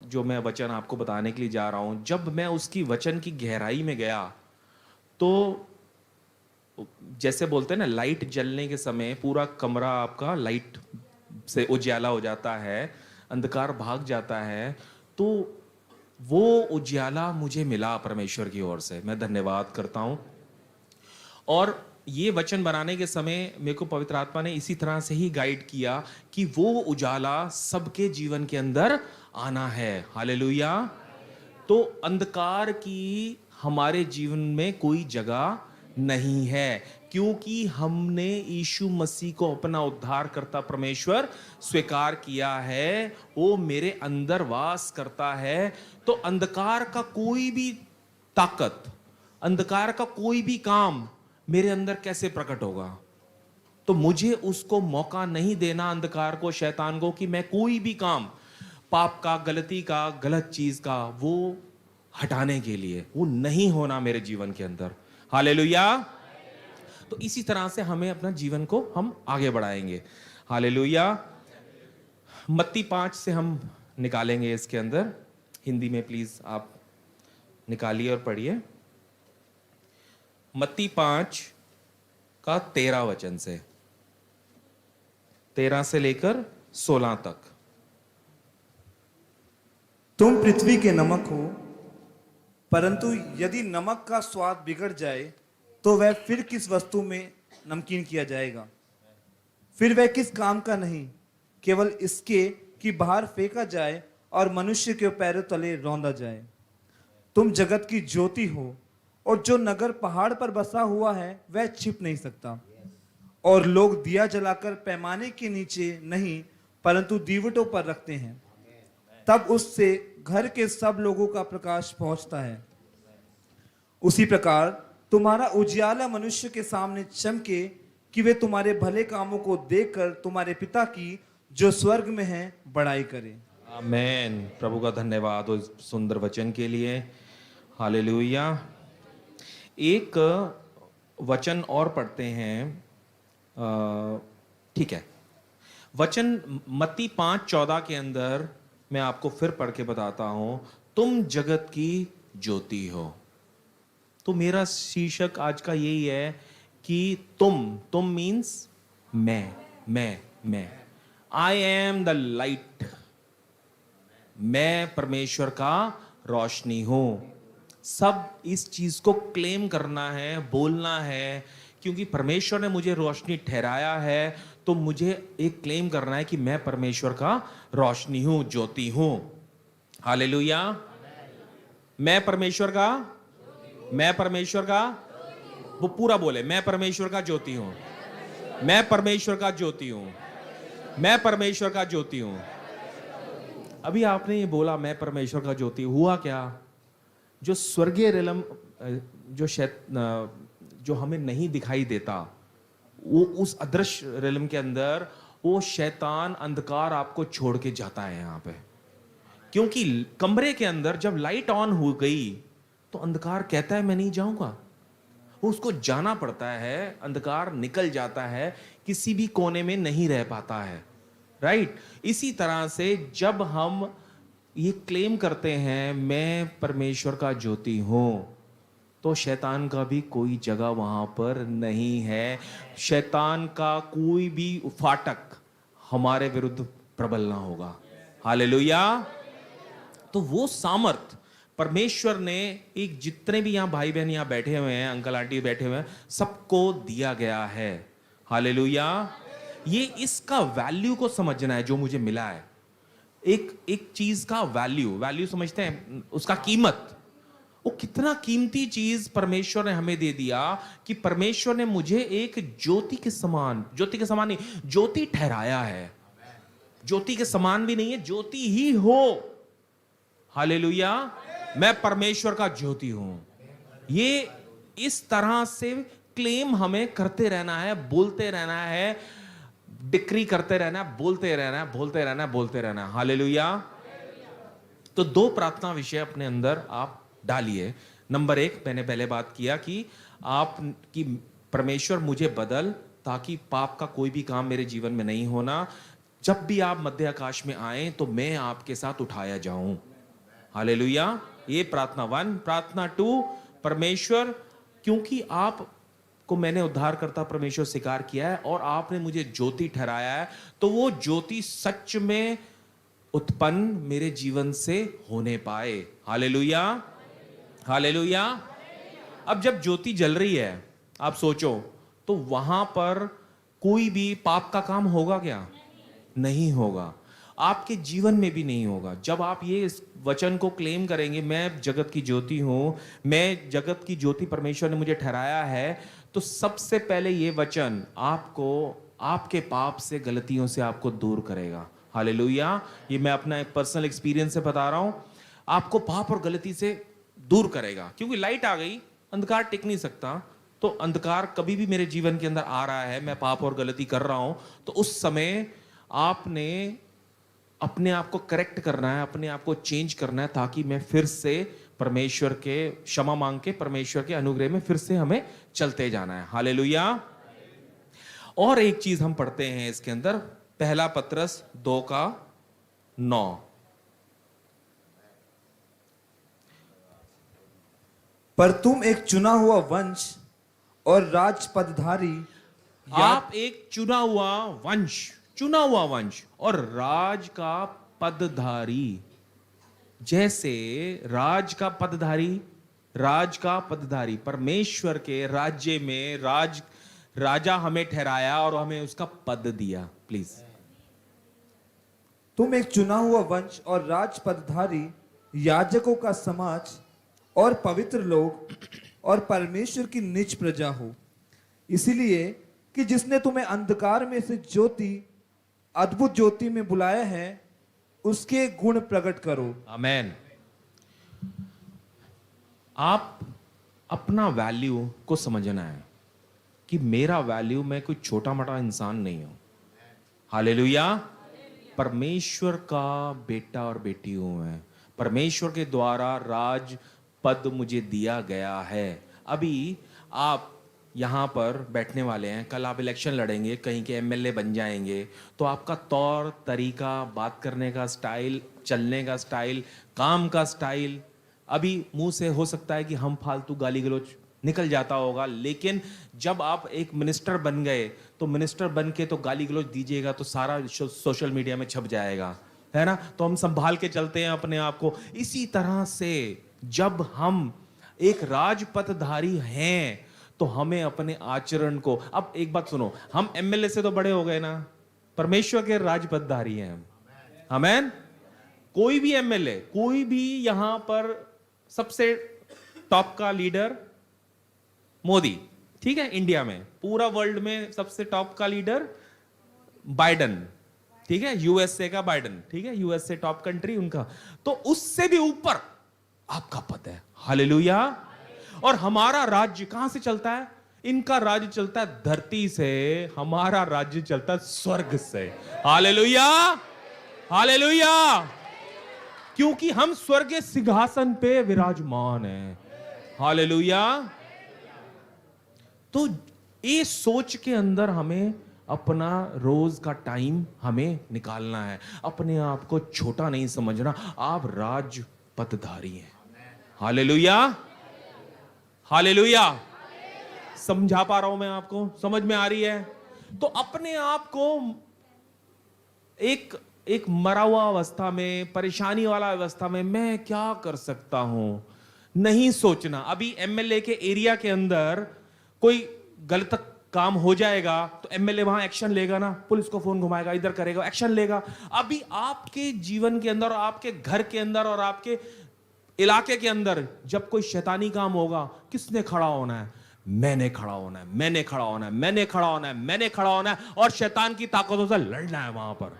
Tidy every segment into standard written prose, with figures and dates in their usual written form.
जो मैं वचन आपको बताने के लिए जा रहा हूं, जब मैं उसकी वचन की गहराई में गया तो जैसे बोलते हैं ना, लाइट जलने के समय पूरा कमरा आपका लाइट से उजाला हो जाता है, अंधकार भाग जाता है। तो वो उजाला मुझे मिला परमेश्वर की ओर से, मैं धन्यवाद करता हूं। और ये वचन बनाने के समय मेरे को पवित्र आत्मा ने इसी तरह से ही गाइड किया कि वो उजाला सबके जीवन के अंदर आना है। हालेलुया। तो अंधकार की हमारे जीवन में कोई जगह नहीं है, क्योंकि हमने यीशु मसीह को अपना उद्धारकर्ता परमेश्वर स्वीकार किया है, वो मेरे अंदर वास करता है। तो अंधकार का कोई भी ताकत, अंधकार का कोई भी काम मेरे अंदर कैसे प्रकट होगा? तो मुझे उसको मौका नहीं देना, अंधकार को, शैतान को, कि मैं कोई भी काम पाप का, गलती का, गलत चीज का वो हटाने के लिए, वो नहीं होना मेरे जीवन के अंदर। हालेलुया। तो इसी तरह से हमें अपना जीवन को हम आगे बढ़ाएंगे। हालेलुया। मत्ती 5 से हम निकालेंगे इसके अंदर। हिंदी में प्लीज आप निकालिए और पढ़िए। मत्ती 5 का 13 वचन से, 13 से लेकर 16 तक। तुम पृथ्वी के नमक हो, परंतु यदि नमक का स्वाद बिगड़ जाए तो वह फिर किस वस्तु में नमकीन किया जाएगा? फिर वह किस काम का नहीं, केवल इसके कि बाहर फेंका जाए और मनुष्य के पैरों तले रौंदा जाए। तुम जगत की ज्योति हो, और जो नगर पहाड़ पर बसा हुआ है वह छिप नहीं सकता। और लोग दिया जलाकर पैमाने के नीचे नहीं परंतु दीवटों पर रखते हैं, तब उससे घर के सब लोगों का प्रकाश पहुंचता है। उसी प्रकार तुम्हारा उजियाला मनुष्य के सामने चमके, कि वे तुम्हारे भले कामों को देखकर तुम्हारे पिता की जो स्वर्ग में है बड़ाई करें। आमेन। प्रभु का धन्यवाद उस सुंदर वचन के लिए। हालेलुया। एक वचन और पढ़ते हैं। ठीक है, वचन मत्ती 5:14 के अंदर मैं आपको फिर पढ़ के बताता हूं। तुम जगत की ज्योति हो। तो मेरा शीर्षक आज का यही है कि तुम मीन्स मैं आई एम द लाइट। मैं परमेश्वर का रोशनी हूं। सब इस चीज को क्लेम करना है, बोलना है, क्योंकि परमेश्वर ने मुझे रोशनी ठहराया है। तो मुझे एक क्लेम करना है कि मैं परमेश्वर का रोशनी हूं, ज्योति हूं। हालेलुया। मैं परमेश्वर का वो पूरा बोले, मैं परमेश्वर का ज्योति हूं, मैं परमेश्वर का ज्योति हूं, मैं परमेश्वर का ज्योति हूं। अभी आपने ये बोला मैं परमेश्वर का ज्योति, हुआ क्या? जो स्वर्गीय रिलम, जो हमें नहीं दिखाई देता, वो उस अदृश्य रिलम के अंदर वो शैतान, अंधकार आपको छोड़ के जाता है यहाँ पे। क्योंकि कमरे के अंदर जब लाइट ऑन हो गई तो अंधकार कहता है मैं नहीं जाऊंगा, उसको जाना पड़ता है। अंधकार निकल जाता है, किसी भी कोने में नहीं रह पाता है। राइट। इसी तरह से जब हम ये क्लेम करते हैं मैं परमेश्वर का ज्योति हूं, तो शैतान का भी कोई जगह वहां पर नहीं है। शैतान का कोई भी फाटक हमारे विरुद्ध प्रबल ना होगा। हालेलुया। तो वो सामर्थ परमेश्वर ने, एक जितने भी यहाँ भाई बहन यहाँ बैठे हुए हैं, अंकल आंटी बैठे हुए हैं, सबको दिया गया है। हालेलुया। ये इसका वैल्यू को समझना है जो मुझे मिला है। एक चीज का वैल्यू समझते हैं, उसका कीमत। वो कितना कीमती चीज परमेश्वर ने हमें दे दिया कि परमेश्वर ने मुझे एक ज्योति के समान नहीं, ज्योति ठहराया है। ज्योति के समान भी नहीं है, ज्योति ही हो। हालेलुया। मैं परमेश्वर का ज्योति हूं। ये इस तरह से क्लेम हमें करते रहना है, बोलते रहना है, डिक्री करते रहना है, बोलते रहना है। हालेलुया। तो 2 प्रार्थना विषय अपने अंदर आप डालिए। नंबर 1, मैंने पहले बात किया कि आप कि परमेश्वर मुझे बदल, ताकि पाप का कोई भी काम मेरे जीवन में नहीं होना। जब भी आप मध्य आकाश में आए तो मैं आपके साथ उठाया जाऊं। हालेलुया। ये प्रार्थना 1। प्रार्थना 2, परमेश्वर, क्योंकि आप को मैंने उद्धारकर्ता परमेश्वर स्वीकार किया है और आपने मुझे ज्योति ठहराया है, तो वो ज्योति सच में उत्पन्न मेरे जीवन से होने पाए। Hallelujah, hallelujah. अब जब ज्योति जल रही है, आप सोचो, तो वहां पर कोई भी पाप का काम होगा क्या? नहीं होगा। आपके जीवन में भी नहीं होगा। जब आप ये इस वचन को क्लेम करेंगे, मैं जगत की ज्योति हूं, मैं जगत की ज्योति परमेश्वर ने मुझे ठहराया है, तो सबसे पहले ये वचन आपको आपके पाप से, गलतियों से आपको दूर करेगा। हालेलुया। ये मैं अपना एक पर्सनल एक्सपीरियंस से बता रहा हूं। आपको पाप और गलती से दूर करेगा, क्योंकि लाइट आ गई, अंधकार टिक नहीं सकता। तो अंधकार कभी भी मेरे जीवन के अंदर आ रहा है, मैं पाप और गलती कर रहा हूं, तो उस समय आपने अपने आप को करेक्ट करना है, अपने आप को चेंज करना है, ताकि मैं फिर से परमेश्वर के क्षमा मांग के परमेश्वर के अनुग्रह में फिर से हमें चलते जाना है। हालेलुया। और एक चीज हम पढ़ते हैं इसके अंदर, पहला पत्रस 2:9। पर तुम एक चुना हुआ वंश और राजपदधारी, आप एक चुना हुआ वंश और राज का पदधारी। जैसे राज का पदधारी परमेश्वर के राज्य में राजा हमें ठहराया और हमें उसका पद दिया। प्लीज, तुम एक चुना हुआ वंश और राजपदधारी, याजकों का समाज और पवित्र लोग और परमेश्वर की निज प्रजा हो, इसीलिए कि जिसने तुम्हें अंधकार में से ज्योति, अद्भुत ज्योति में बुलाया है, उसके गुण प्रकट करो। आमेन। आप अपना वैल्यू को समझना है कि मेरा वैल्यू, मैं कोई छोटा मोटा इंसान नहीं हूं। हालेलुया। परमेश्वर का बेटा और बेटी हूं मैं। परमेश्वर के द्वारा राज पद मुझे दिया गया है। अभी आप यहाँ पर बैठने वाले हैं, कल आप इलेक्शन लड़ेंगे, कहीं के एमएलए बन जाएंगे, तो आपका तौर तरीका, बात करने का स्टाइल, चलने का स्टाइल, काम का स्टाइल, अभी मुंह से हो सकता है कि हम फालतू गाली गलौज निकल जाता होगा, लेकिन जब आप एक मिनिस्टर बन गए, तो मिनिस्टर बन के तो गाली गलौज दीजिएगा तो सारा सोशल मीडिया में छप जाएगा, है ना? तो हम संभाल के चलते हैं अपने आप को। इसी तरह से जब हम एक राजपथधारी हैं, तो हमें अपने आचरण को, अब एक बात सुनो, हम एमएलए से तो बड़े हो गए ना, परमेश्वर के राजपथधारी हैं हम। आमेन। कोई भी एमएलए, कोई भी यहां पर सबसे टॉप का लीडर मोदी, ठीक है, इंडिया में, पूरा वर्ल्ड में सबसे टॉप का लीडर बाइडन, ठीक है, यूएसए का बाइडन, ठीक है, यूएसए टॉप कंट्री उनका, तो उससे भी ऊपर आपका पद है। हालेलुया। और हमारा राज्य कहां से चलता है? इनका राज्य चलता है धरती से, हमारा राज्य चलता है स्वर्ग से। Hallelujah, hallelujah. क्योंकि हम स्वर्गीय सिंहासन पे विराजमान हैं। हालेलुया। तो ये सोच के अंदर हमें अपना रोज का टाइम हमें निकालना है, अपने आप को छोटा नहीं समझना। आप राजपथधारी हैं। Hallelujah, hallelujah. समझा पा रहा हूं मैं आपको? समझ में आ रही है? तो अपने आप को एक मरा हुआ अवस्था में, परेशानी वाला अवस्था में मैं क्या कर सकता हूं, नहीं सोचना। अभी एमएलए के एरिया के अंदर कोई गलत काम हो जाएगा तो एमएलए वहां एक्शन लेगा ना, पुलिस को फोन घुमाएगा, इधर करेगा, एक्शन लेगा। अभी आपके जीवन के अंदर, आपके घर के अंदर और आपके इलाके के अंदर जब कोई शैतानी काम होगा, किसने खड़ा होना है? मैंने खड़ा होना है, मैंने खड़ा होना है, मैंने खड़ा होना है, मैंने खड़ा होना है, और शैतान की ताकतों से लड़ना है वहां पर।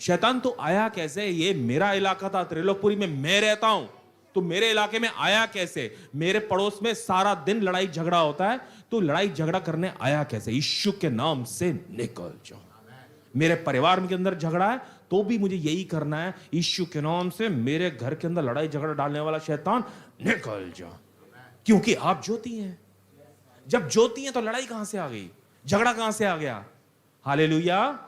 शैतान तो आया कैसे? ये मेरा इलाका था, त्रिलोकपुरी में मैं रहता हूं, तो मेरे इलाके में आया कैसे? मेरे पड़ोस में सारा दिन लड़ाई झगड़ा होता है, तो लड़ाई झगड़ा करने आया कैसे? यीशु के नाम से निकल जाओ। मेरे परिवार के अंदर झगड़ा है तो भी मुझे यही करना है, यीशु के नाम से मेरे घर के अंदर लड़ाई झगड़ा डालने वाला शैतान निकल जा। क्योंकि आप ज्योति हैं। जब ज्योति हैं तो लड़ाई कहां से आ गई? झगड़ा कहां से आ गया? हालेलुया।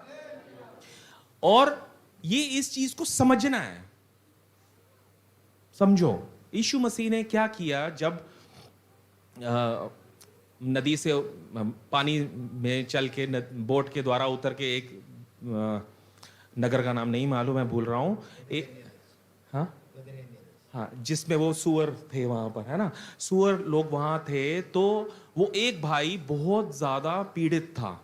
और ये इस चीज को समझना है। समझो यीशु मसीह ने क्या किया जब नदी से पानी में चल के बोट के द्वारा उतर के एक नगर का नाम नहीं मालूम, मैं भूल रहा हूं, हाँ हाँ, जिसमें वो सुअर थे वहां पर, है ना, सुअर लोग वहां थे। तो वो एक भाई बहुत ज्यादा पीड़ित था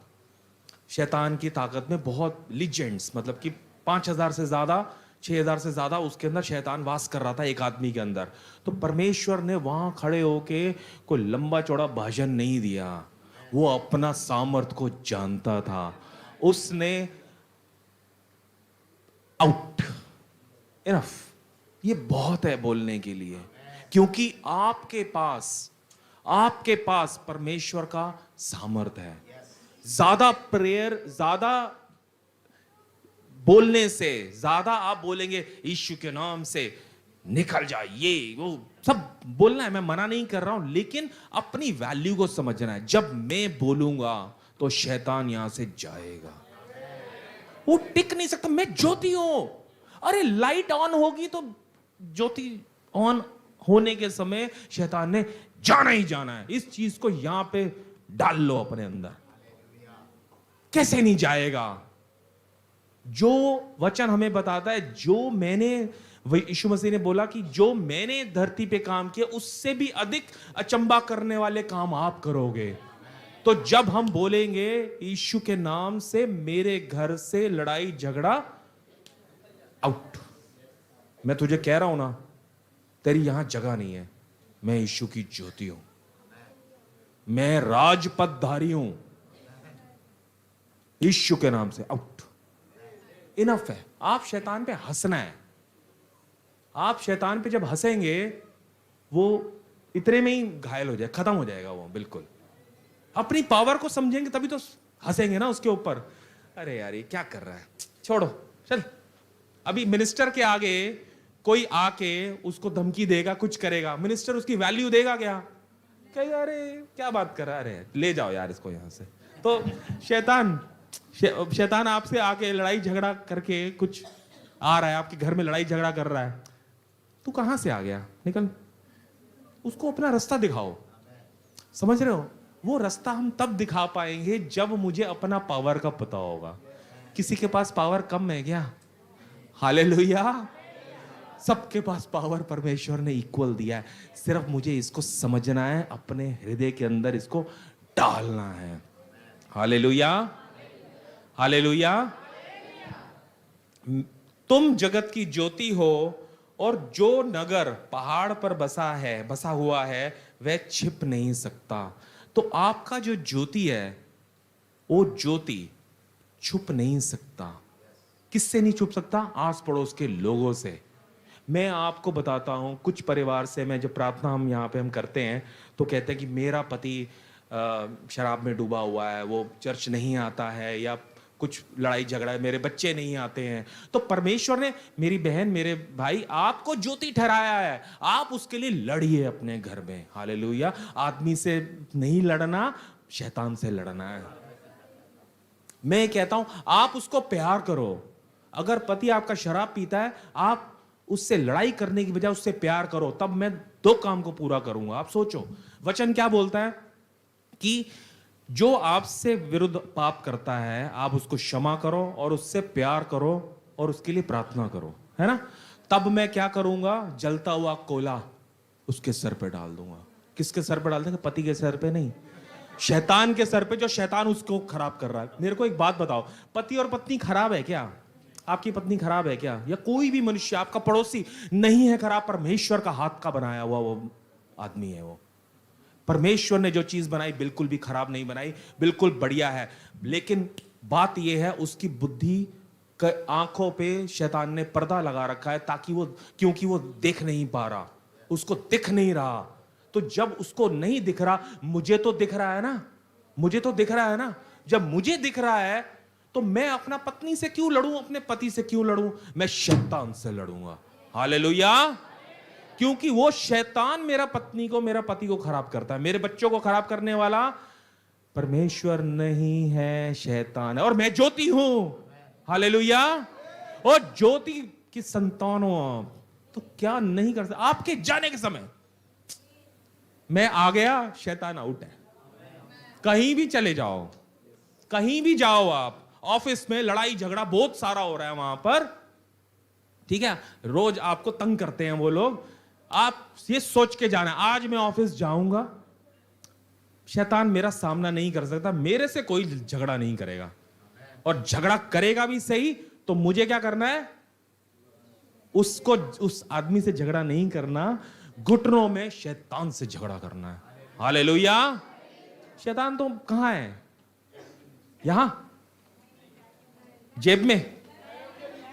शैतान की ताकत में, बहुत लीजेंड्स, मतलब कि 5,000 से ज्यादा, 6,000 से ज्यादा उसके अंदर शैतान वास कर रहा था एक आदमी के अंदर। तो परमेश्वर ने वहां खड़े होके कोई लंबा चौड़ा भाषण नहीं दिया, वो अपना सामर्थ को जानता था। उसने आउट, इनफ, ये बहुत है बोलने के लिए, क्योंकि आपके पास परमेश्वर का सामर्थ्य है। ज्यादा प्रेयर, ज्यादा बोलने से, ज्यादा आप बोलेंगे यीशु के नाम से निकल जाए, ये वो सब बोलना है, मैं मना नहीं कर रहा हूं, लेकिन अपनी वैल्यू को समझना है। जब मैं बोलूंगा तो शैतान यहां से जाएगा, वो टिक नहीं सकता। मैं ज्योति हूं, अरे लाइट ऑन होगी तो ज्योति ऑन होने के समय शैतान ने जाना ही जाना है। इस चीज को यहां पे डाल लो अपने अंदर, कैसे नहीं जाएगा। जो वचन हमें बताता है, जो मैंने, यीशु मसीह ने बोला कि जो मैंने धरती पे काम किया उससे भी अधिक अचंबा करने वाले काम आप करोगे। तो जब हम बोलेंगे यीशु के नाम से मेरे घर से लड़ाई झगड़ा आउट, मैं तुझे कह रहा हूं ना, तेरी यहां जगह नहीं है। मैं यीशु की ज्योति हूं, मैं राजपथधारी हूं, यीशु के नाम से आउट, इनफ है। आप शैतान पे हंसना है, आप शैतान पे जब हंसेंगे वो इतने में ही घायल हो जाए, खत्म हो जाएगा वो बिल्कुल। अपनी पावर को समझेंगे तभी तो हंसेंगे ना उसके ऊपर। अरे यार ये क्या कर रहा है, छोड़ो चल। अभी मिनिस्टर के आगे कोई आके उसको धमकी देगा, कुछ करेगा, मिनिस्टर उसकी वैल्यू देगा क्या? कहेगा अरे क्या बात कर रहा है, अरे ले जाओ यार इसको यहां से। तो शैतान आपसे आके लड़ाई झगड़ा करके कुछ आ रहा है, आपके घर में लड़ाई झगड़ा कर रहा है, तू कहां से आ गया, निकल। उसको अपना रास्ता दिखाओ, समझ रहे हो? वो रास्ता हम तब दिखा पाएंगे जब मुझे अपना पावर का पता होगा। किसी के पास पावर कम है क्या? हालेलुया, सबके पास पावर परमेश्वर ने इक्वल दिया है। सिर्फ मुझे इसको समझना है, अपने हृदय के अंदर इसको डालना है। Hallelujah, hallelujah. तुम जगत की ज्योति हो, और जो नगर पहाड़ पर बसा हुआ है वह छिप नहीं सकता। तो आपका जो ज्योति है वो ज्योति छुप नहीं सकता। किससे नहीं छुप सकता? आस पड़ोस के लोगों से। मैं आपको बताता हूं, कुछ परिवार से मैं जब प्रार्थना हम यहाँ पे हम करते हैं तो कहते हैं कि मेरा पति शराब में डूबा हुआ है, वो चर्च नहीं आता है, या कुछ लड़ाई झगड़ा है, मेरे बच्चे नहीं आते हैं। तो परमेश्वर ने, मेरी बहन, मेरे भाई, आपको ज्योति ठहराया है, आप उसके लिए लड़िए अपने घर में। हालेलुया। आदमी से नहीं लड़ना, शैतान से लड़ना है। मैं कहता हूं आप उसको प्यार करो। अगर पति आपका शराब पीता है, आप उससे लड़ाई करने की बजाय उससे प्यार करो, तब मैं 2 काम को पूरा करूंगा। आप सोचो वचन क्या बोलता है कि जो आपसे विरुद्ध पाप करता है आप उसको क्षमा करो और उससे प्यार करो और उसके लिए प्रार्थना करो, है ना? तब मैं क्या करूंगा? जलता हुआ कोयला उसके सर पे डाल दूंगा। किसके सर पे डाल देंगे? पति के सर पे नहीं, शैतान के सर पे, जो शैतान उसको खराब कर रहा है। मेरे को एक बात बताओ, पति और पत्नी खराब है क्या? आपकी पत्नी खराब है क्या? या कोई भी मनुष्य, आपका पड़ोसी नहीं है खराब, परमेश्वर का हाथ का बनाया हुआ वो आदमी है। वो परमेश्वर ने जो चीज बनाई बिल्कुल भी खराब नहीं बनाई, बिल्कुल बढ़िया है। लेकिन बात यह है उसकी बुद्धि के आंखों पे शैतान ने पर्दा लगा रखा है, ताकि वो, क्योंकि वो देख नहीं पा रहा, उसको दिख नहीं रहा। तो जब उसको नहीं दिख रहा, मुझे तो दिख रहा है ना, मुझे तो दिख रहा है ना। जब मुझे दिख रहा है तो मैं अपना पत्नी से क्यों लड़ूं, अपने पति से क्यों लड़ूं? मैं शैतान से लड़ूंगा। हालेलुया। क्योंकि वो शैतान मेरा पति को खराब करता है। मेरे बच्चों को खराब करने वाला परमेश्वर नहीं है, शैतान है। और मैं ज्योति हूं। हालेलुया। और ज्योति की संतान हो आप, तो क्या नहीं कर सकता? आपके जाने के समय मैं आ गया, शैतान आउट है। कहीं भी चले जाओ, कहीं भी जाओ आप, ऑफिस में लड़ाई झगड़ा बहुत सारा हो रहा है वहां पर, ठीक है, रोज आपको तंग करते हैं वो लोग। आप ये सोच के जाना, आज मैं ऑफिस जाऊंगा, शैतान मेरा सामना नहीं कर सकता, मेरे से कोई झगड़ा नहीं करेगा, और झगड़ा करेगा भी सही तो मुझे क्या करना है? उसको, उस आदमी से झगड़ा नहीं करना, घुटनों में शैतान से झगड़ा करना है। हालेलुया। शैतान तो कहां है? यहां जेब में,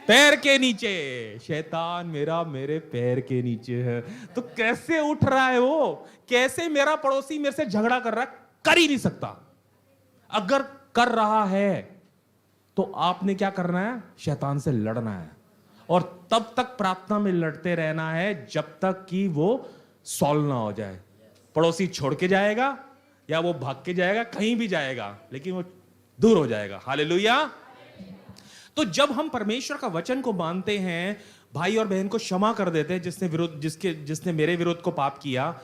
पैर के नीचे। शैतान मेरे पैर के नीचे है। तो कैसे उठ रहा है वो? कैसे मेरा पड़ोसी मेरे से झगड़ा कर रहा है? कर ही नहीं सकता। अगर कर रहा है तो आपने क्या करना है? शैतान से लड़ना है, और तब तक प्रार्थना में लड़ते रहना है जब तक कि वो सॉल्व ना हो जाए। पड़ोसी छोड़ के जाएगा या वो भाग के जाएगा, कहीं भी जाएगा, लेकिन वो दूर हो जाएगा। हालेलुया। तो जब हम परमेश्वर का वचन को मानते हैं, भाई और बहन को क्षमा कर देते हैं, जिसने मेरे विरुद्ध को पाप किया,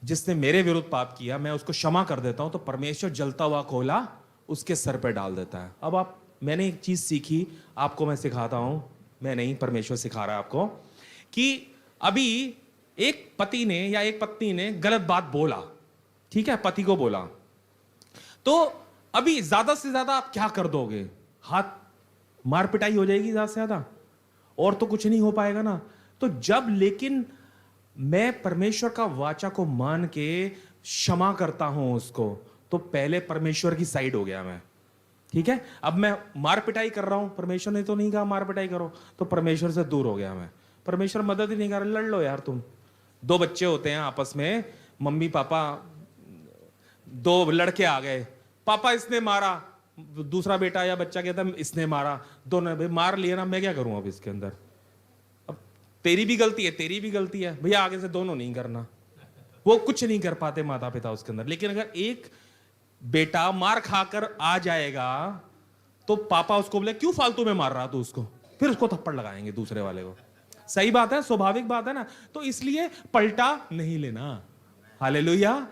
जिसने मेरे विरुद्ध पाप किया, मैं उसको क्षमा कर देता हूं, तो परमेश्वर जलता हुआ कोयला उसके सर पे डाल देता है। अब मैंने एक चीज सीखी, आपको मैं सिखाता हूं, मैं नहीं, परमेश्वर सिखा रहा है आपको, कि अभी एक पति ने या एक पत्नी ने गलत बात बोला, ठीक है, पति को बोला, तो अभी ज्यादा से ज्यादा आप क्या कर दोगे? हाथ मार पिटाई हो जाएगी ज्यादा से ज्यादा, और तो कुछ नहीं हो पाएगा ना। तो जब लेकिन मैं परमेश्वर का वाचा को मान के क्षमा करता हूं उसको, तो पहले परमेश्वर की साइड हो गया मैं, ठीक है। अब मैं मार पिटाई कर रहा हूं, परमेश्वर ने तो नहीं कहा मार पिटाई करो, तो परमेश्वर से दूर हो गया मैं। परमेश्वर मदद ही नहीं कर रहा, लड़ लो यार तुम। दो बच्चे होते हैं आपस में, मम्मी पापा, दो लड़के आ गए, पापा इसने मारा, दूसरा बेटा या बच्चा कहता है इसने मारा, दोनों भाई मार लिया ना, मैं क्या करूं अब इसके अंदर? अब तेरी भी गलती है, तेरी भी गलती है भैया, आगे से दोनों नहीं करना। वो कुछ नहीं कर पाते माता पिता उसके अंदर। लेकिन अगर एक बेटा मार खाकर आ जाएगा तो पापा उसको बोले क्यों फालतू में मार रहा तू उसको, फिर उसको थप्पड़ लगाएंगे दूसरे वाले को। सही बात है, स्वाभाविक बात है ना। तो इसलिए पलटा नहीं लेना। हालेलुया।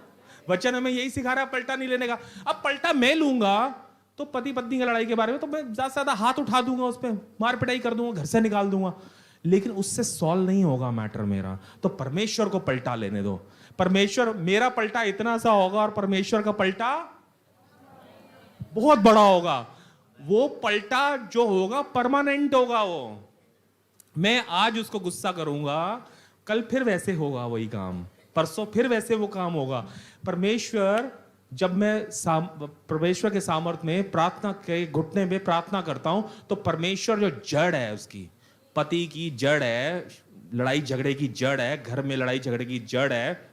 वचन हमें यही सिखा रहा है, पलटा नहीं लेने का। अब पलटा मैं लूंगा तो पति पत्नी की लड़ाई के बारे में तो मैं ज्यादा से ज्यादा हाथ उठा दूंगा, उस पर मार पिटाई कर दूंगा, घर से निकाल दूंगा, लेकिन उससे सॉल्व नहीं होगा मैटर मेरा। तो परमेश्वर को पलटा लेने दो। परमेश्वर, मेरा पलटा इतना सा होगा और परमेश्वर का पलटा बहुत बड़ा होगा। वो पलटा जो होगा परमानेंट होगा। वो मैं आज उसको गुस्सा करूंगा, कल फिर वैसे होगा वही काम, परसों फिर वैसे वो काम होगा। परमेश्वर, जब मैं परमेश्वर के सामर्थ्य में प्रार्थना के घुटने में प्रार्थना करता हूं, तो परमेश्वर जो जड़ है उसकी, पति की जड़ है, लड़ाई झगड़े की जड़ है, घर में लड़ाई झगड़े की जड़ है,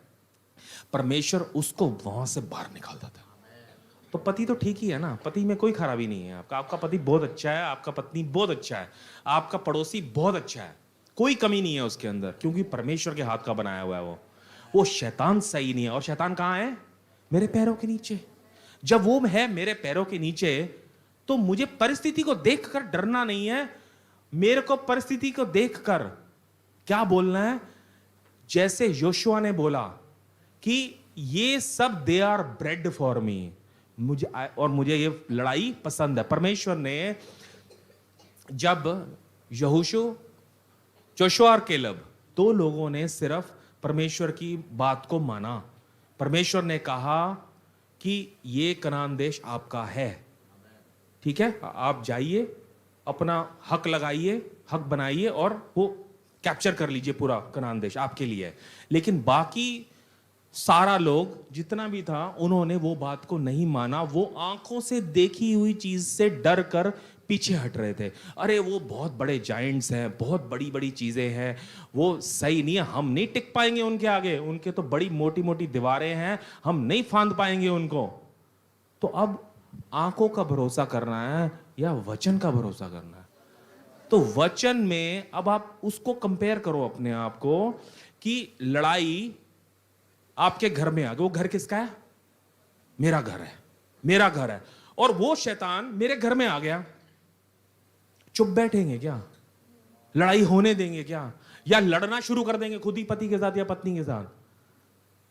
परमेश्वर उसको वहां से बाहर निकाल देता है। तो पति तो ठीक ही है ना, पति में कोई खराबी नहीं है आपका। आपका पति बहुत अच्छा है, आपका पत्नी बहुत अच्छा है, आपका पड़ोसी बहुत अच्छा है, कोई कमी नहीं है उसके अंदर, क्योंकि परमेश्वर के हाथ का बनाया हुआ है वो शैतान सही नहीं है। और शैतान कहां है? मेरे पैरों के नीचे। जब वो है मेरे पैरों के नीचे, तो मुझे परिस्थिति को देखकर डरना नहीं है। मेरे को परिस्थिति को देखकर क्या बोलना है? जैसे योशुआ ने बोला कि ये सब they are bread for me, मुझे ये लड़ाई पसंद है। परमेश्वर ने जब जोशुआ और केलब, दो लोगों ने सिर्फ परमेश्वर की बात को माना। परमेश्वर ने कहा कि ये कनान देश आपका है, ठीक है, आप जाइए, अपना हक लगाइए, हक बनाइए और वो कैप्चर कर लीजिए, पूरा कनान देश आपके लिए है। लेकिन बाकी सारा लोग जितना भी था, उन्होंने वो बात को नहीं माना। वो आंखों से देखी हुई चीज से डर कर पीछे हट रहे थे। अरे वो बहुत बड़े जाइंट्स हैं, बहुत बड़ी बड़ी चीजें हैं, वो सही नहीं है, हम नहीं टिक पाएंगे उनके आगे, उनके तो बड़ी मोटी मोटी दीवारें हैं, हम नहीं फांद पाएंगे उनको। तो अब आंखों का भरोसा करना है या वचन का भरोसा करना है? तो वचन में अब आप उसको कंपेयर करो अपने आप को कि लड़ाई आपके घर में आ गई। वो घर किसका है? मेरा घर है, मेरा घर है। और वो शैतान मेरे घर में आ गया, चुप बैठेंगे क्या? लड़ाई होने देंगे क्या? या लड़ना शुरू कर देंगे खुद ही पति के साथ या पत्नी के साथ,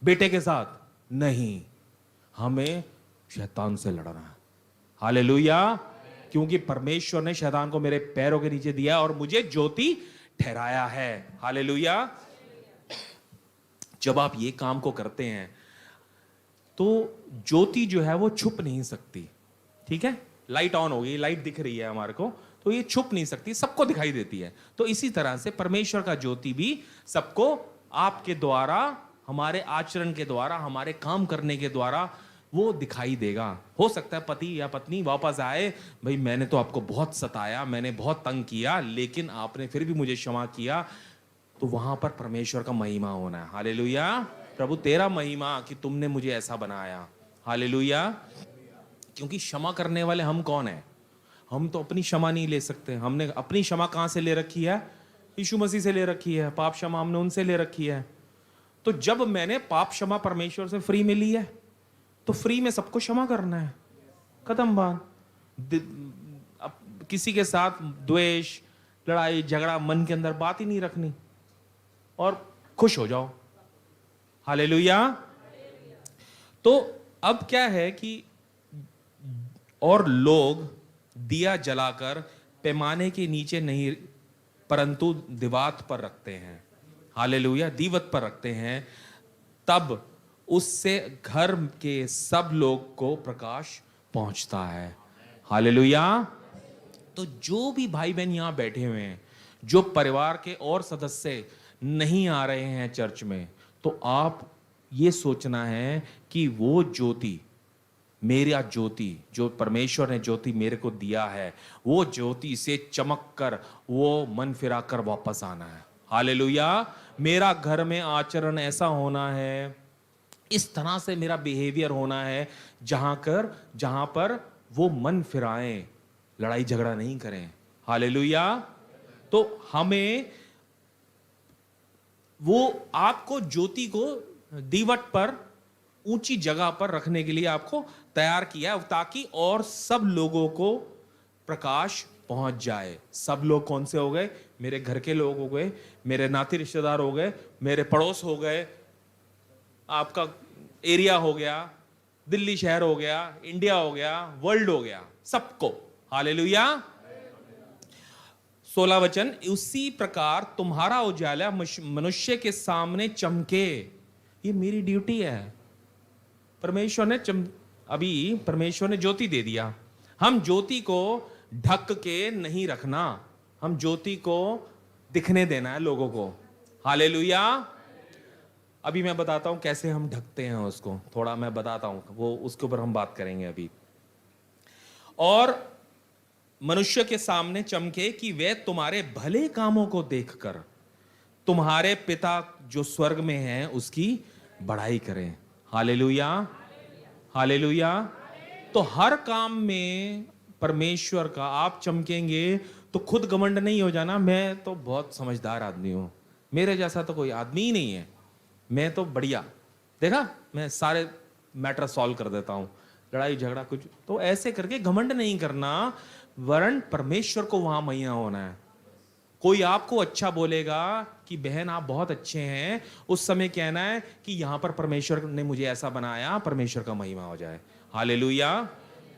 बेटे के साथ? नहीं, हमें शैतान से लड़ना है। हालेलुया। क्योंकि परमेश्वर ने शैतान को मेरे पैरों के नीचे दिया और मुझे ज्योति ठहराया है। हालेलुया। जब आप ये काम को करते हैं तो ज्योति जो है वो छुप नहीं सकती। ठीक है, लाइट ऑन हो गई, लाइट दिख रही है हमारे को, तो ये छुप नहीं सकती, सबको दिखाई देती है। तो इसी तरह से परमेश्वर का ज्योति भी सबको आपके द्वारा, हमारे आचरण के द्वारा, हमारे काम करने के द्वारा वो दिखाई देगा। हो सकता है पति या पत्नी वापस आए, भाई मैंने तो आपको बहुत सताया, मैंने बहुत तंग किया, लेकिन आपने फिर भी मुझे क्षमा किया, तो वहां पर परमेश्वर का महिमा होना है। हालेलुया। प्रभु तेरा महिमा कि तुमने मुझे ऐसा बनाया। हालेलुया। क्योंकि क्षमा करने वाले हम कौन है? हम तो अपनी क्षमा नहीं ले सकते। हमने अपनी क्षमा कहां से ले रखी है? यीशु मसीह से ले रखी है। पाप क्षमा हमने उनसे ले रखी है। तो जब मैंने पाप क्षमा परमेश्वर से फ्री में ली है, तो फ्री में सबको क्षमा करना है। खत्म बात। अब किसी के साथ द्वेष, लड़ाई झगड़ा मन के अंदर बात ही नहीं रखनी और खुश हो जाओ। हालेलुया। तो अब क्या है कि और लोग दिया जलाकर पैमाने के नीचे नहीं परंतु दीवात पर रखते हैं। हालेलुया। दीवत पर रखते हैं, तब उससे घर के सब लोग को प्रकाश पहुंचता है। हालेलुया। तो जो भी भाई बहन यहां बैठे हुए हैं, जो परिवार के और सदस्य नहीं आ रहे हैं चर्च में, तो आप ये सोचना है कि वो ज्योति, मेरा ज्योति, जो परमेश्वर ने ज्योति मेरे को दिया है, वो ज्योति से चमक कर वो मन फिरा कर वापस आना है। हालेलुया। मेरा घर में आचरण ऐसा होना है, इस तरह से मेरा बिहेवियर होना है जहां पर वो मन फिराएं, लड़ाई झगड़ा नहीं करें। हालेलुया। तो हमें वो आपको ज्योति को दीवट पर ऊंची जगह पर रखने के लिए आपको तैयार किया है, ताकि और सब लोगों को प्रकाश पहुंच जाए। सब लोग कौन से हो गए? मेरे घर के लोग हो गए, मेरे नाते रिश्तेदार हो गए, मेरे पड़ोस हो गए, आपका एरिया हो गया, दिल्ली शहर हो गया, इंडिया हो गया, वर्ल्ड हो गया, सबको। हालेलुया। 16 वचन, उसी प्रकार तुम्हारा उजाला मनुष्य के सामने चमके। ये मेरी ड्यूटी है। परमेश्वर ने अभी परमेश्वर ने ज्योति दे दिया। हम ज्योति को ढक के नहीं रखना, हम ज्योति को दिखने देना है लोगों को। हालेलुया। अभी मैं बताता हूं कैसे हम ढकते हैं उसको, थोड़ा मैं बताता हूं, वो उसके ऊपर हम बात करेंगे अभी। और मनुष्य के सामने चमके कि वे तुम्हारे भले कामों को देखकर तुम्हारे पिता जो स्वर्ग में हैं उसकी बड़ाई करें। हालेलुया। हालेलुया। तो हर काम में परमेश्वर का आप चमकेंगे तो खुद घमंड नहीं हो जाना, मैं तो बहुत समझदार आदमी हूं, मेरे जैसा तो कोई आदमी ही नहीं है, मैं तो बढ़िया, देखा मैं सारे मैटर सॉल्व कर देता हूं, लड़ाई झगड़ा कुछ, तो ऐसे करके घमंड नहीं करना, वरन परमेश्वर को वहां महिमा होना है। कोई आपको अच्छा बोलेगा कि बहन आप बहुत अच्छे हैं, उस समय कहना है कि यहां पर परमेश्वर ने मुझे ऐसा बनाया, परमेश्वर का महिमा हो जाए। हालेलुया।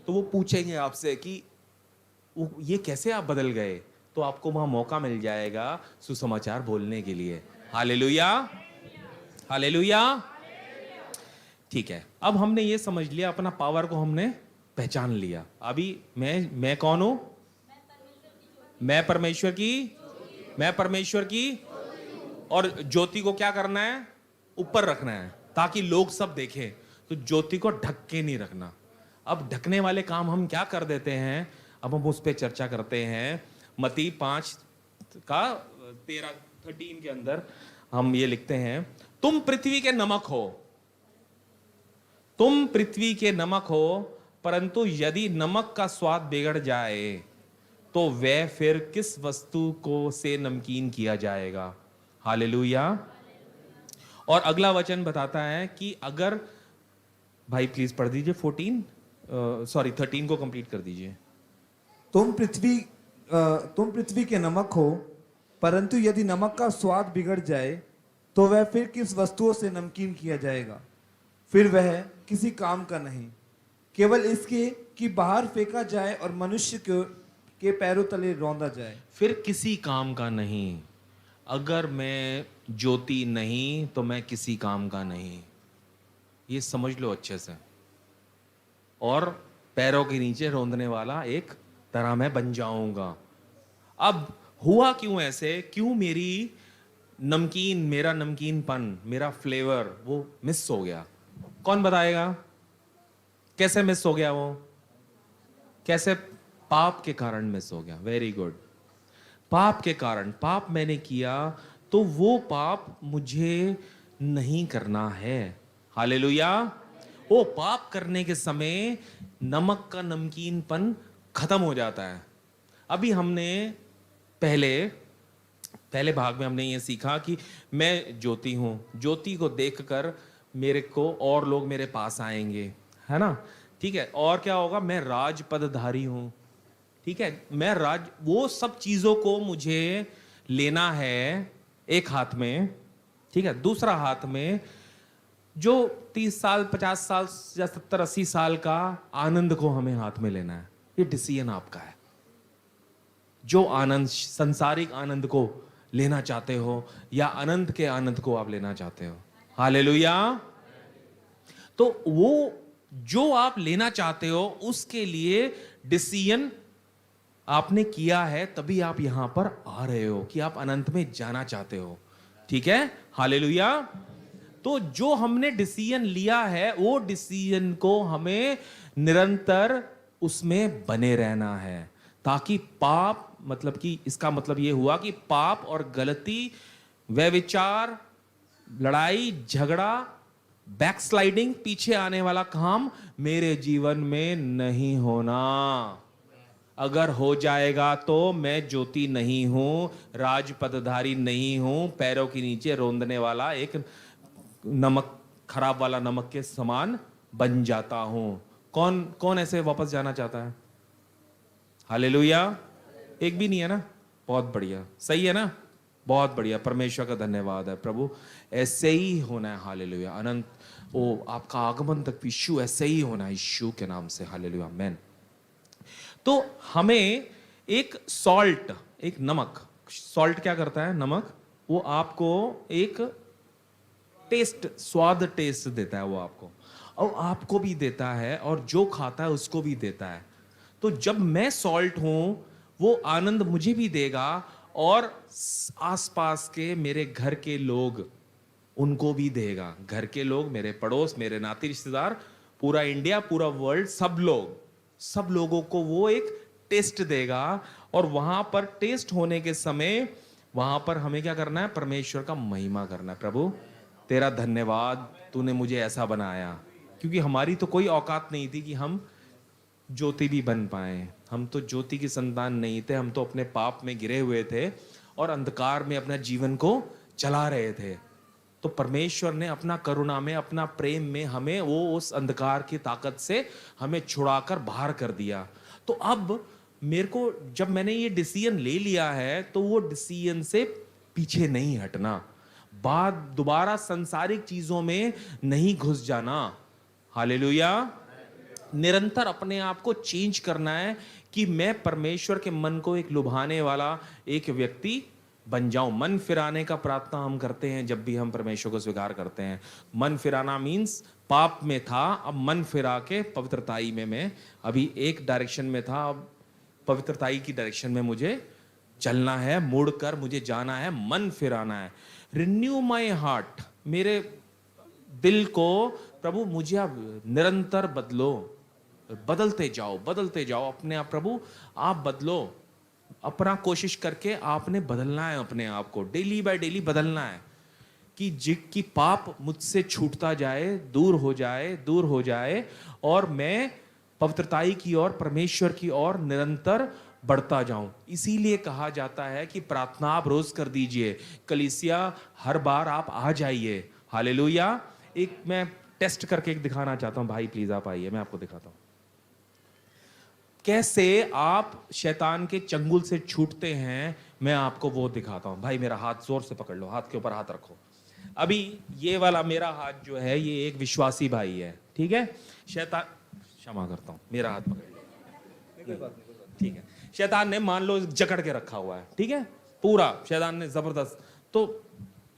तो वो पूछेंगे आपसे कि ये कैसे आप बदल गए, तो आपको वहां मौका मिल जाएगा सुसमाचार बोलने के लिए। हालेलुया। हालेलुया। ठीक है, अब हमने ये समझ लिया, अपना पावर को हमने पहचान लिया। अभी मैं कौन हूं? मैं परमेश्वर की और ज्योति को क्या करना है? ऊपर रखना है, ताकि लोग सब देखें। तो ज्योति को ढक के नहीं रखना। अब ढकने वाले काम हम क्या कर देते हैं, अब हम उस पर चर्चा करते हैं। मत्ती 5 का 13 के अंदर हम ये लिखते हैं, तुम पृथ्वी के नमक हो, तुम पृथ्वी के नमक हो, परंतु यदि नमक का स्वाद बिगड़ जाए तो वह फिर किस वस्तु को से नमकीन किया जाएगा। हालेलुया। और अगला वचन बताता है कि अगर, भाई प्लीज पढ़ दीजिए 13 को कंप्लीट कर दीजिए। तुम पृथ्वी के नमक हो, परंतु यदि नमक का स्वाद बिगड़ जाए तो वह फिर किस वस्तुओं से नमकीन किया जाएगा, फिर वह किसी काम का नहीं, केवल इसके कि बाहर फेंका जाए और मनुष्य के पैरों तले रौंदा जाए। फिर किसी काम का नहीं। अगर मैं ज्योति नहीं तो मैं किसी काम का नहीं, ये समझ लो अच्छे से। और पैरों के नीचे रौंदने वाला एक तरह मैं बन जाऊंगा। अब हुआ क्यों ऐसे? क्यों मेरा नमकीनपन, मेरा फ्लेवर वो मिस हो गया? कौन बताएगा कैसे मिस हो गया? वो कैसे? पाप के कारण मिस हो गया। Very good. पाप के कारण, पाप मैंने किया तो वो पाप मुझे नहीं करना है। हालेलुया। वो पाप करने के समय नमक का नमकीनपन खत्म हो जाता है। अभी हमने पहले भाग में हमने ये सीखा कि मैं ज्योति हूं। ज्योति को देखकर मेरे को और लोग मेरे पास आएंगे, है ना? ठीक है। और क्या होगा? मैं राजपदधारी हूं। ठीक है। वो सब चीजों को मुझे लेना है एक हाथ में, ठीक है। दूसरा हाथ में जो 30 साल 50 साल या 70 80 साल का आनंद को हमें हाथ में लेना है। ये डिसीजन आपका है। जो आनंद, संसारिक आनंद को लेना चाहते हो या अनंत के आनंद को आप लेना चाहते हो। हालेलुया। तो वो जो आप लेना चाहते हो उसके लिए डिसीजन आपने किया है, तभी आप यहां पर आ रहे हो कि आप अनंत में जाना चाहते हो। ठीक है। हालेलुया। तो जो हमने डिसीजन लिया है वो डिसीजन को हमें निरंतर उसमें बने रहना है, ताकि पाप, मतलब कि इसका मतलब ये हुआ कि पाप और गलती, व्यभिचार, लड़ाई झगड़ा, बैकस्लाइडिंग, पीछे आने वाला काम मेरे जीवन में नहीं होना। अगर हो जाएगा तो मैं ज्योति नहीं हूं, राजपदधारी नहीं हूं, पैरों के नीचे रौंदने वाला एक नमक, खराब वाला नमक के समान बन जाता हूं। कौन कौन ऐसे वापस जाना चाहता है? हालेलुया। एक भी नहीं है ना? बहुत बढ़िया, सही है ना? बहुत बढ़िया, परमेश्वर का धन्यवाद है प्रभु। ऐसे ही होना है। हालेलुया। अनंत ओ आपका आगमन तक यीशु ऐसे ही होना है, यीशु के नाम से। हालेलुया, आमेन। तो हमें एक सॉल्ट, एक नमक, सॉल्ट क्या करता है? नमक वो आपको एक टेस्ट, स्वाद टेस्ट देता है वो आपको, और आपको भी देता है और जो खाता है उसको भी देता है। तो जब मैं सॉल्ट हूं वो आनंद मुझे भी देगा और आसपास के मेरे घर के लोग उनको भी देगा। घर के लोग, मेरे पड़ोस, मेरे नाती रिश्तेदार, पूरा इंडिया, पूरा वर्ल्ड, सब लोगों को वो एक टेस्ट देगा। और वहां पर टेस्ट होने के समय वहां पर हमें क्या करना है? परमेश्वर का महिमा करना है। प्रभु तेरा धन्यवाद, तूने मुझे ऐसा बनाया, क्योंकि हमारी तो कोई औकात नहीं थी कि हम ज्योति भी बन पाए। हम तो ज्योति की संतान नहीं थे, हम तो अपने पाप में गिरे हुए थे और अंधकार में अपना जीवन को चला रहे थे। तो परमेश्वर ने अपना करुणा में, अपना प्रेम में हमें वो उस अंधकार की ताकत से हमें छुड़ाकर बाहर कर दिया। तो अब मेरे को, जब मैंने ये डिसीजन ले लिया है तो वो डिसीजन से पीछे नहीं हटना, दोबारा सांसारिक चीजों में नहीं घुस जाना। हालेलुया। निरंतर अपने आप को चेंज करना है कि मैं परमेश्वर के मन को एक लुभाने वाला एक व्यक्ति बन जाऊं। मन फिराने का प्रार्थना हम करते हैं जब भी हम परमेश्वर को स्वीकार करते हैं। मन फिराना मीन्स पाप में था, अब मन फिरा के पवित्रताई में, मैं अभी एक डायरेक्शन में था, अब पवित्रताई की डायरेक्शन में मुझे चलना है, मुड़कर मुझे जाना है, मन फिराना है। रिन्यू माई हार्ट, मेरे दिल को प्रभु मुझे अब निरंतर बदलो, बदलते जाओ अपने आप। प्रभु आप बदलो, अपना कोशिश करके आपने बदलना है अपने आप को, डेली बाय डेली बदलना है कि पाप मुझसे छूटता जाए, दूर हो जाए और मैं पवित्रताई की ओर, परमेश्वर की ओर निरंतर बढ़ता जाऊं। इसीलिए कहा जाता है कि प्रार्थना आप रोज कर दीजिए, कलीसिया हर बार आप आ जाइए। हालेलुया। एक मैं टेस्ट करके एक दिखाना चाहता हूं। भाई प्लीज आप आइए, मैं आपको दिखाता हूं। कैसे आप शैतान के चंगुल से छूटते हैं, मैं आपको वो दिखाता हूं। भाई मेरा हाथ जोर से पकड़ लो, हाथ के ऊपर हाथ रखो। अभी ये वाला मेरा हाथ जो है, ये एक विश्वासी भाई है, ठीक है। शैतान, क्षमा करता हूं, मेरा हाथ पकड़ लो, ठीक है। शैतान ने मान लो जकड़ के रखा हुआ है, ठीक है, पूरा शैतान ने जबरदस्त। तो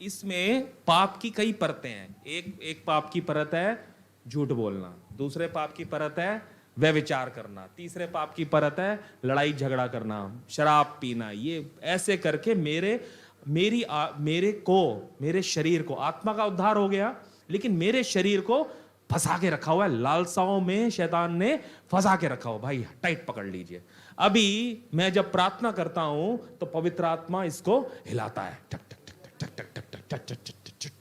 इसमें पाप की कई परतें हैं। एक पाप की परत है झूठ बोलना, दूसरे पाप की परत है व्यभिचार करना, तीसरे पाप की परत है लड़ाई झगड़ा करना, शराब पीना। ये ऐसे करके मेरे शरीर को, आत्मा का उद्धार हो गया, लेकिन मेरे शरीर को फंसा के रखा हुआ है, लालसाओं में शैतान ने फंसा के रखा हुआ। भाई टाइट पकड़ लीजिए। अभी मैं जब प्रार्थना करता हूं तो पवित्र आत्मा इसको हिलाता है, टक टक टक टक टक टक टक टक टक टक टक।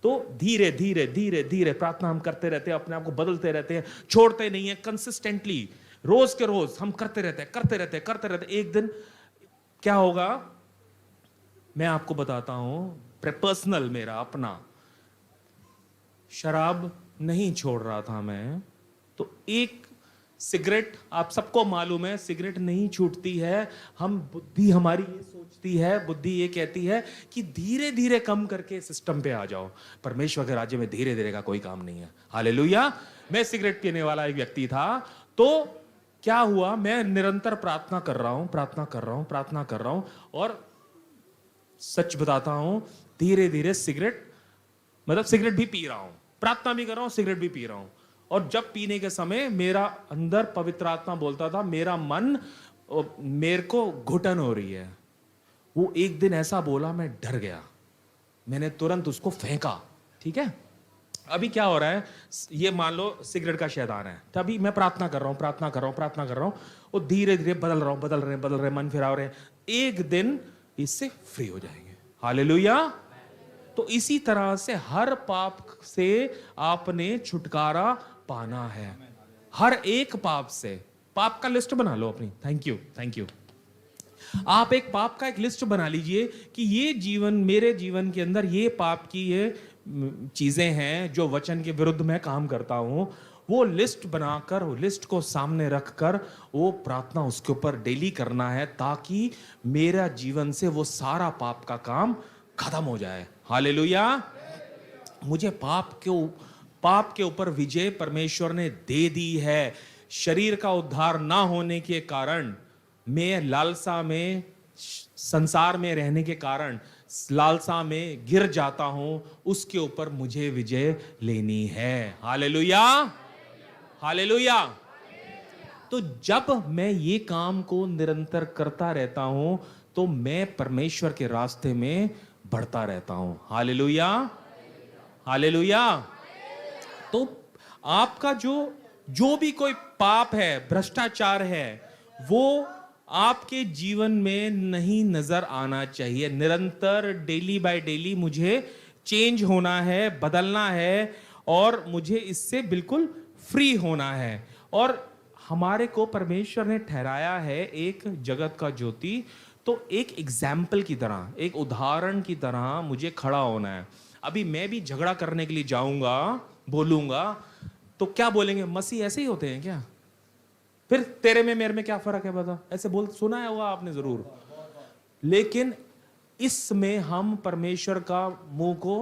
तो धीरे धीरे धीरे धीरे प्रार्थना हम करते रहते हैं, अपने आप को बदलते रहते हैं, छोड़ते नहीं है, कंसिस्टेंटली रोज के रोज हम करते रहते हैं, करते रहते हैं, करते रहते हैं। एक दिन क्या होगा मैं आपको बताता हूं, पर्सनल मेरा अपना। शराब नहीं छोड़ रहा था मैं, तो एक सिगरेट, आप सबको मालूम है सिगरेट नहीं छूटती है। हम बुद्धि हमारी ये सोचती है, बुद्धि ये कहती है कि धीरे धीरे कम करके सिस्टम पे आ जाओ। परमेश्वर के राज्य में धीरे धीरे का कोई काम नहीं है। हालेलुया। मैं सिगरेट पीने वाला एक व्यक्ति था, तो क्या हुआ, मैं निरंतर प्रार्थना कर रहा हूं, प्रार्थना कर रहा हूं, प्रार्थना कर रहा हूं, और सच बताता हूं धीरे धीरे सिगरेट भी पी रहा हूं, प्रार्थना भी कर रहा हूं, सिगरेट भी पी रहा हूं। और जब पीने के समय मेरा अंदर पवित्र आत्मा बोलता था, मेरा मन, मेरे को घुटन हो रही है। वो एक दिन ऐसा बोला, मैं डर गया, मैंने तुरंत उसको फेंका, ठीक है। अभी क्या हो रहा है, ये मान लो सिगरेट का शैतान है, तभी मैं प्रार्थना कर रहा हूं, प्रार्थना कर रहा हूं, प्रार्थना कर रहा हूं, और धीरे धीरे बदल रहा हूं, बदल रहे मन फिरा रहे हैं। एक दिन इससे फ्री हो जाएंगे। हालेलुया। तो इसी तरह से हर पाप से आपने छुटकारा पाना है, हर एक पाप से। पाप का लिस्ट बना लो अपनी। Thank you. आप एक पाप का एक लिस्ट बना लीजिए कि ये जीवन, मेरे जीवन के अंदर ये पाप की ये चीजें हैं जो वचन के विरुद्ध मैं काम करता हूं। वो लिस्ट बनाकर, वो लिस्ट को सामने रखकर वो प्रार्थना उसके ऊपर डेली करना है, ताकि मेरा जीवन से वो सारा पाप का काम खत्म हो जाए। हालेलुया। मुझे पाप के ऊपर विजय परमेश्वर ने दे दी है। शरीर का उद्धार ना होने के कारण, मैं लालसा में, संसार में रहने के कारण लालसा में गिर जाता हूं, उसके ऊपर मुझे विजय लेनी है। Hallelujah, hallelujah. तो जब मैं ये काम को निरंतर करता रहता हूं, तो मैं परमेश्वर के रास्ते में बढ़ता रहता हूं। Hallelujah, hallelujah. तो आपका जो भी कोई पाप है, भ्रष्टाचार है, वो आपके जीवन में नहीं नजर आना चाहिए। निरंतर डेली बाय डेली मुझे चेंज होना है, बदलना है, और मुझे इससे बिल्कुल फ्री होना है। और हमारे को परमेश्वर ने ठहराया है एक जगत का ज्योति, तो एक एग्जाम्पल की तरह, एक उदाहरण की तरह मुझे खड़ा होना है। अभी मैं भी झगड़ा करने के लिए जाऊंगा, बोलूंगा, तो क्या बोलेंगे, मसीह ऐसे ही होते हैं क्या? फिर तेरे में मेरे में क्या फर्क है बता? ऐसे बोल, सुना है हुआ आपने जरूर। लेकिन इसमें हम परमेश्वर का मुंह को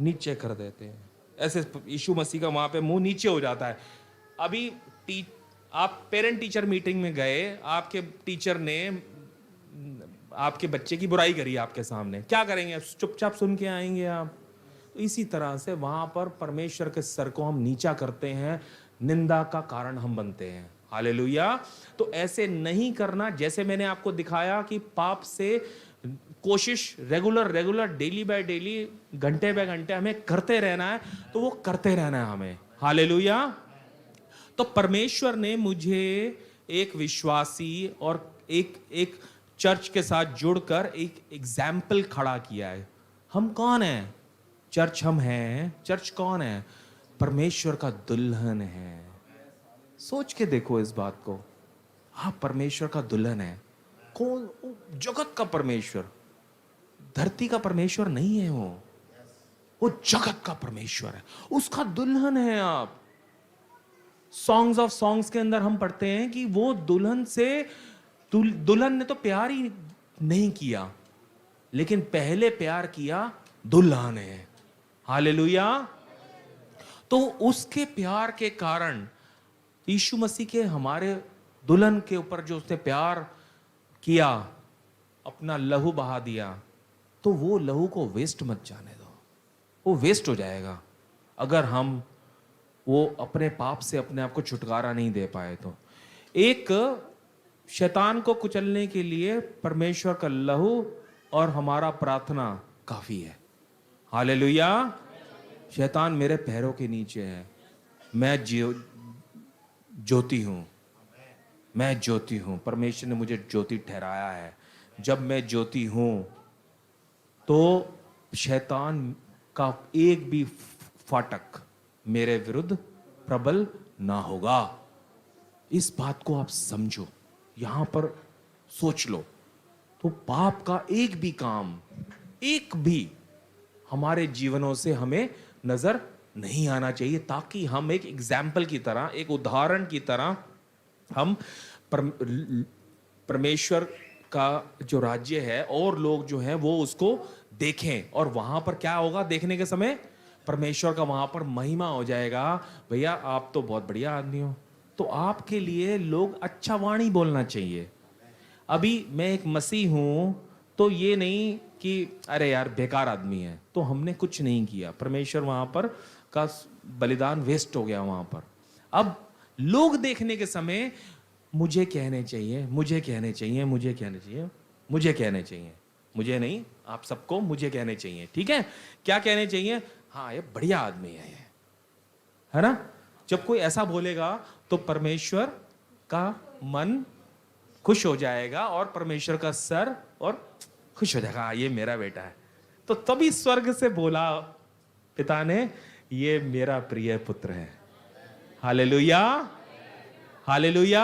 नीचे कर देते हैं। ऐसे यीशु मसीह का वहां पे मुंह नीचे हो जाता है। अभी आप पेरेंट टीचर मीटिंग में गए, आपके टीचर ने आपके बच्चे की बुराई करी आपके सामने, क्या करेंगे? चुपचाप सुन के आएंगे आप? इसी तरह से वहां पर परमेश्वर के सर को हम नीचा करते हैं, निंदा का कारण हम बनते हैं। हालेलुया। तो ऐसे नहीं करना। जैसे मैंने आपको दिखाया कि पाप से कोशिश रेगुलर डेली बाय डेली, घंटे बाय घंटे हमें करते रहना है, तो वो करते रहना है हमें। हालेलुया। तो परमेश्वर ने मुझे एक विश्वासी और एक चर्च के साथ जुड़कर एक एग्जाम्पल खड़ा किया है। हम कौन हैं? चर्च हम हैं। चर्च कौन है? परमेश्वर का दुल्हन है। सोच के देखो इस बात को। आप परमेश्वर का दुल्हन है। कौन? जगत का परमेश्वर, धरती का परमेश्वर नहीं है। वो जगत का परमेश्वर है, उसका दुल्हन है आप। सॉन्ग्स ऑफ सॉन्ग्स के अंदर हम पढ़ते हैं कि वो दुल्हन ने तो प्यार ही नहीं किया, लेकिन पहले प्यार किया दुल्हा ने। हालेलुया। तो उसके प्यार के कारण यीशु मसीह के हमारे दुल्हन के ऊपर जो उसने प्यार किया, अपना लहू बहा दिया, तो वो लहू को वेस्ट मत जाने दो। वो वेस्ट हो जाएगा अगर हम वो अपने पाप से अपने आप को छुटकारा नहीं दे पाए तो। एक शैतान को कुचलने के लिए परमेश्वर का लहू और हमारा प्रार्थना काफी है। हालेलुया। शैतान मेरे पैरों के नीचे है, मैं ज्योति हूं, मैं ज्योति हूं। परमेश्वर ने मुझे ज्योति ठहराया है। जब मैं ज्योति हूं तो शैतान का एक भी फाटक मेरे विरुद्ध प्रबल ना होगा। इस बात को आप समझो, यहां पर सोच लो। तो पाप का एक भी काम, एक भी हमारे जीवनों से हमें नजर नहीं आना चाहिए, ताकि हम एक एग्जाम्पल की तरह, एक उदाहरण की तरह हम परमेश्वर का जो राज्य है और लोग जो हैं वो उसको देखें। और वहां पर क्या होगा, देखने के समय परमेश्वर का वहां पर महिमा हो जाएगा। भैया आप तो बहुत बढ़िया आदमी हो, तो आपके लिए लोग अच्छा वाणी बोलना चाहिए। अभी मैं एक मसीह हूं तो ये नहीं कि अरे यार बेकार आदमी है, तो हमने कुछ नहीं किया, परमेश्वर वहां पर का बलिदान वेस्ट हो गया वहां पर। अब लोग देखने के समय मुझे कहने चाहिए, मुझे कहने चाहिए, मुझे कहने चाहिए, मुझे कहने चाहिए, मुझे नहीं, आप सबको मुझे कहने चाहिए। ठीक है, क्या कहने चाहिए? हाँ ये बढ़िया आदमी है ये, है ना। जब कोई ऐसा बोलेगा तो परमेश्वर का मन खुश हो जाएगा और परमेश्वर का सर और खुश हो जाएगा, ये मेरा बेटा है। तो तभी स्वर्ग से बोला पिता ने, ये मेरा प्रिय पुत्र है। Hallelujah, hallelujah.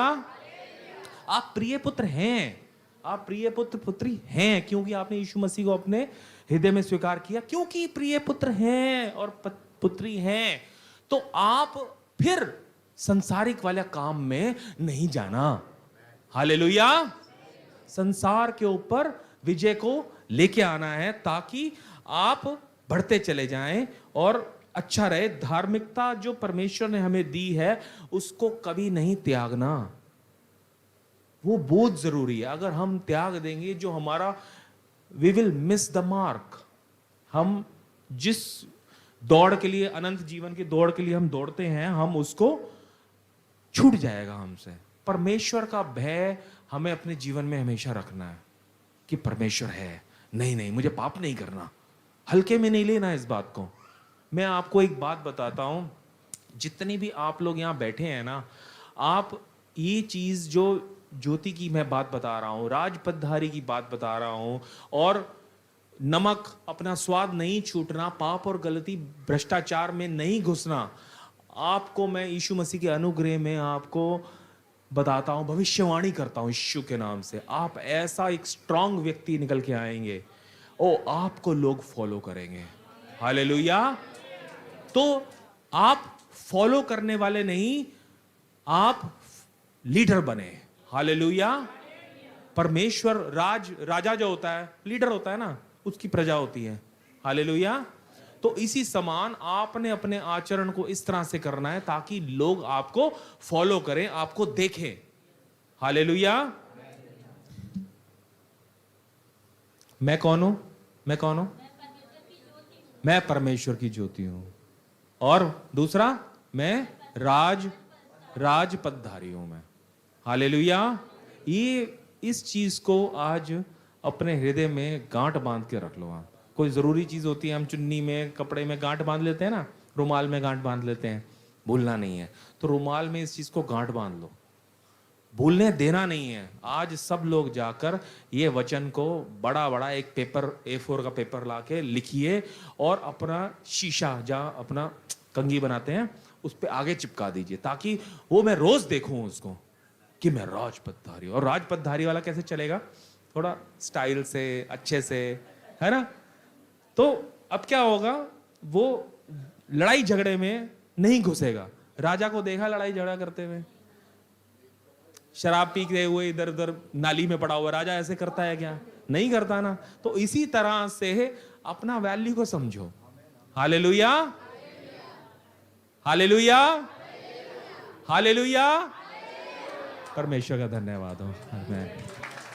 आप प्रिय पुत्र हैं, आप प्रिय पुत्र पुत्री हैं, क्योंकि आपने यीशु मसीह को अपने हृदय में स्वीकार किया। क्योंकि प्रिय पुत्र हैं और पुत्री हैं तो आप फिर संसारिक वाले काम में नहीं जाना। हालेलुया। संसार के ऊपर विजय को लेके आना है, ताकि आप बढ़ते चले जाएं और अच्छा रहे। धार्मिकता जो परमेश्वर ने हमें दी है उसको कभी नहीं त्यागना, वो बहुत जरूरी है। अगर हम त्याग देंगे जो हमारा, we will miss the mark. हम जिस दौड़ के लिए, अनंत जीवन की दौड़ के लिए हम दौड़ते हैं, हम उसको छूट जाएगा हमसे। परमेश्वर का भय हमें अपने जीवन में हमेशा रखना है कि परमेश्वर है, नहीं नहीं मुझे पाप नहीं करना, हल्के में नहीं लेना इस बात को। मैं आपको एक बात बताता हूं, जितनी भी आप लोग यहां बैठे हैं ना, आप ये चीज जो ज्योति की मैं बात बता रहा हूं, राजपदधारी की बात बता रहा हूं, और नमक अपना स्वाद नहीं छूटना, पाप और गलती भ्रष्टाचार में नहीं घुसना, आपको मैं यीशु मसीह के अनुग्रह में आपको बताता हूं, भविष्यवाणी करता हूं यीशु के नाम से, आप ऐसा एक स्ट्रांग व्यक्ति निकल के आएंगे और आपको लोग फॉलो करेंगे। हालेलुया। तो आप फॉलो करने वाले नहीं, आप लीडर बने। हालेलुया। परमेश्वर राजा जो होता है, लीडर होता है ना, उसकी प्रजा होती है। हालेलुया। तो इसी समान आपने अपने आचरण को इस तरह से करना है ताकि लोग आपको फॉलो करें, आपको देखें। हालेलुया। मैं कौन हूं? मैं कौन हूं? मैं परमेश्वर की ज्योति हूं। और दूसरा, मैं राजपदधारी हूं मैं। हालेलुया। ये इस चीज को आज अपने हृदय में गांठ बांध के रख लो। आप कोई जरूरी चीज होती है, हम चुन्नी में, कपड़े में गांठ बांध लेते हैं ना, रुमाल में गांठ बांध लेते हैं, भूलना नहीं है। तो रुमाल में इस चीज को गांठ बांध लो, भूलने देना नहीं है। आज सब लोग जाकर ये वचन को बड़ा बड़ा एक पेपर, A4 का पेपर लाके लिखिए और अपना शीशा जहां अपना कंघी बनाते हैं उस पे आगे चिपका दीजिए, ताकि वो मैं रोज देखूं उसको कि मैं राजपदधारी हूं। और राजपदधारी वाला कैसे चलेगा? थोड़ा स्टाइल से, अच्छे से, है ना। तो अब क्या होगा, वो लड़ाई झगड़े में नहीं घुसेगा, राजा को देखा लड़ाई झगड़ा करते हुए, शराब पीते हुए इधर उधर नाली में पड़ा हुआ, राजा ऐसे करता है क्या? नहीं करता ना। तो इसी तरह से अपना वैल्यू को समझो। Hallelujah, hallelujah, hallelujah. परमेश्वर का धन्यवाद हो। आमीन।